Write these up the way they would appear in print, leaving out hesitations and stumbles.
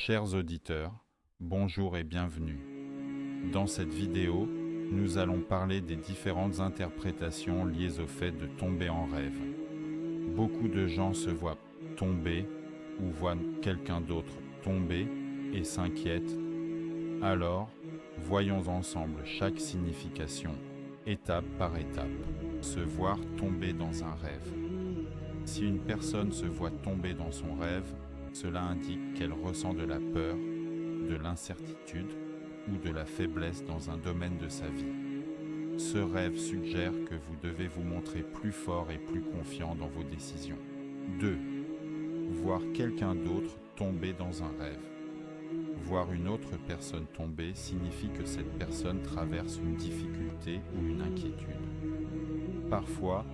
Chers auditeurs, bonjour et bienvenue. Dans cette vidéo, nous allons parler des différentes interprétations liées au fait de tomber en rêve. Beaucoup de gens se voient tomber ou voient quelqu'un d'autre tomber et s'inquiètent. Alors, voyons ensemble chaque signification, étape par étape. Se voir tomber dans un rêve. Si une personne se voit tomber dans son rêve, cela indique qu'elle ressent de la peur, de l'incertitude ou de la faiblesse dans un domaine de sa vie. Ce rêve suggère que vous devez vous montrer plus fort et plus confiant dans vos décisions. 2. Voir quelqu'un d'autre tomber dans un rêve. Voir une autre personne tomber signifie que cette personne traverse une difficulté ou une inquiétude. Parfois,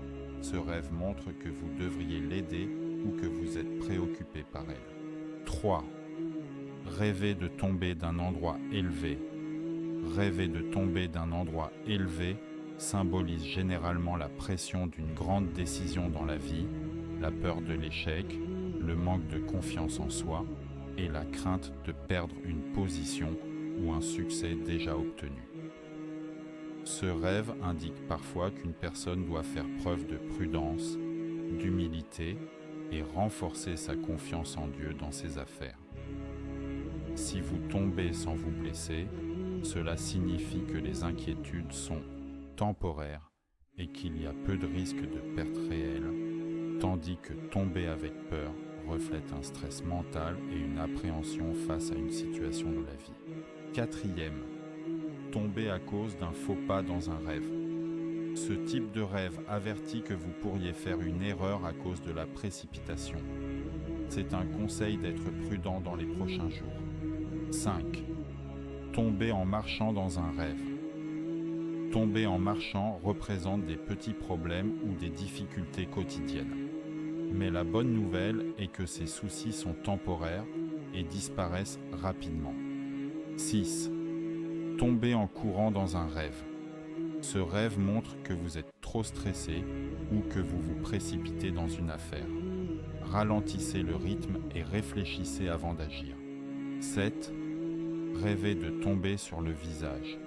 ce rêve montre que vous devriez l'aider ou que vous êtes préoccupé par elle. 3. Rêver de tomber d'un endroit élevé. Rêver de tomber d'un endroit élevé symbolise généralement la pression d'une grande décision dans la vie, la peur de l'échec, le manque de confiance en soi et la crainte de perdre une position ou un succès déjà obtenu. Ce rêve indique parfois qu'une personne doit faire preuve de prudence, d'humilité et renforcer sa confiance en Dieu dans ses affaires. Si vous tombez sans vous blesser, cela signifie que les inquiétudes sont temporaires et qu'il y a peu de risques de perte réelle, tandis que tomber avec peur reflète un stress mental et une appréhension face à une situation de la vie. 4. Tomber à cause d'un faux pas dans un rêve. Ce type de rêve avertit que vous pourriez faire une erreur à cause de la précipitation. C'est un conseil d'être prudent dans les prochains jours. 5. Tomber en marchant dans un rêve. Tomber en marchant représente des petits problèmes ou des difficultés quotidiennes. Mais la bonne nouvelle est que ces soucis sont temporaires et disparaissent rapidement. 6. Tomber en courant dans un rêve. Ce rêve montre que vous êtes trop stressé ou que vous vous précipitez dans une affaire. Ralentissez le rythme et réfléchissez avant d'agir. 7. Rêver de tomber sur le visage.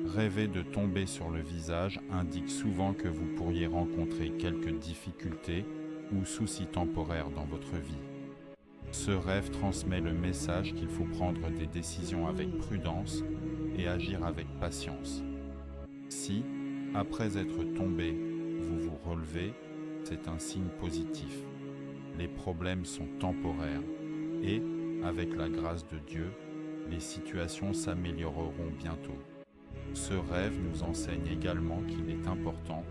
Rêver de tomber sur le visage indique souvent que vous pourriez rencontrer quelques difficultés ou soucis temporaires dans votre vie. Ce rêve transmet le message qu'il faut prendre des décisions avec prudence et agir avec patience. Si, après être tombé, vous vous relevez, c'est un signe positif. Les problèmes sont temporaires et, avec la grâce de Dieu, les situations s'amélioreront bientôt. Ce rêve nous enseigne également qu'il est important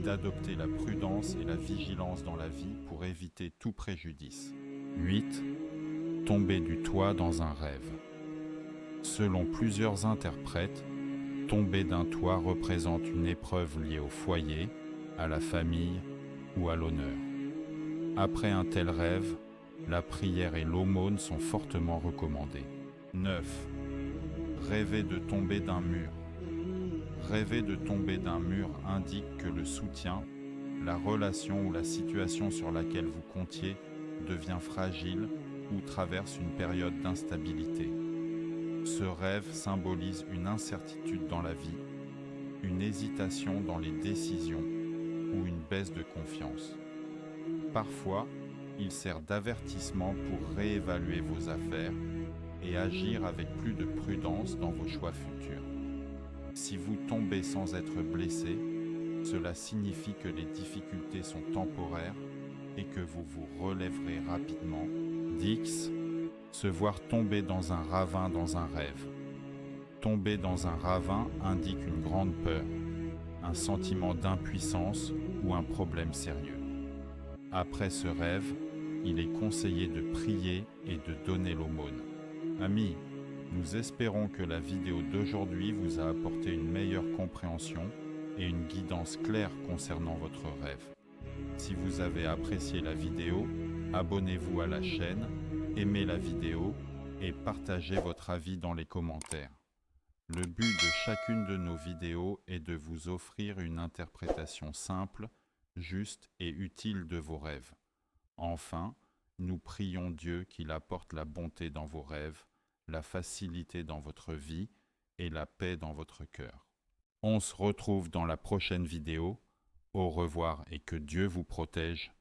d'adopter la prudence et la vigilance dans la vie pour éviter tout préjudice. 8. Tomber du toit dans un rêve. Selon plusieurs interprètes, tomber d'un toit représente une épreuve liée au foyer, à la famille ou à l'honneur. Après un tel rêve, la prière et l'aumône sont fortement recommandées. 9. Rêver de tomber d'un mur. Rêver de tomber d'un mur indique que le soutien, la relation ou la situation sur laquelle vous comptiez devient fragile ou traverse une période d'instabilité. Ce rêve symbolise une incertitude dans la vie, une hésitation dans les décisions ou une baisse de confiance. Parfois, il sert d'avertissement pour réévaluer vos affaires et agir avec plus de prudence dans vos choix futurs. Si vous tombez sans être blessé, cela signifie que les difficultés sont temporaires et que vous vous relèverez rapidement. 10. Se voir tomber dans un ravin dans un rêve. Tomber dans un ravin indique une grande peur, un sentiment d'impuissance ou un problème sérieux. Après ce rêve, il est conseillé de prier et de donner l'aumône. Amis, nous espérons que la vidéo d'aujourd'hui vous a apporté une meilleure compréhension et une guidance claire concernant votre rêve. Si vous avez apprécié la vidéo, abonnez-vous à la chaîne, aimez la vidéo et partagez votre avis dans les commentaires. Le but de chacune de nos vidéos est de vous offrir une interprétation simple, juste et utile de vos rêves. Enfin, Nous prions Dieu qu'il apporte la bonté dans vos rêves, la facilité dans votre vie et la paix dans votre cœur. On se retrouve dans la prochaine vidéo. Au revoir et que Dieu vous protège.